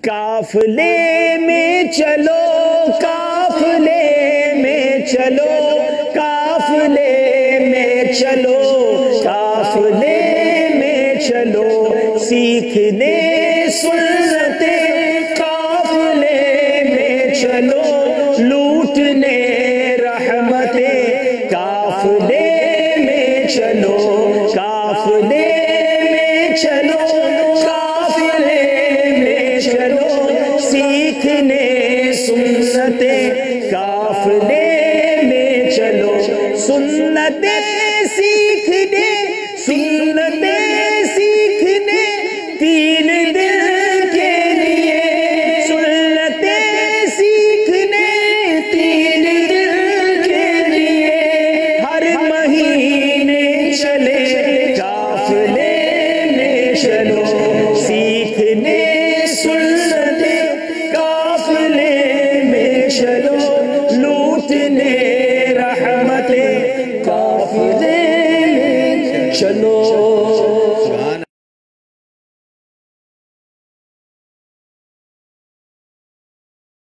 قافلے میں چلو قافلے میں چلو قافلے میں چلو قافلے میں چلو سیکھنے سنتیں قافلے میں چلو لوٹنے رحمتیں قافلے میں چلو قافلے میں چلو قافلے میں چلو سیکھنے سنتیں قافلے میں چلو سنتیں سیکھنے سنتیں سیکھنے تین دن کے لیے سنتیں سیکھنے تین دن کے لیے ہر مہینے چلے قافلے میں چلو سیکھنے سنتیں قافلے میں چلو لوٹنے رحمتیں قافلے میں چلو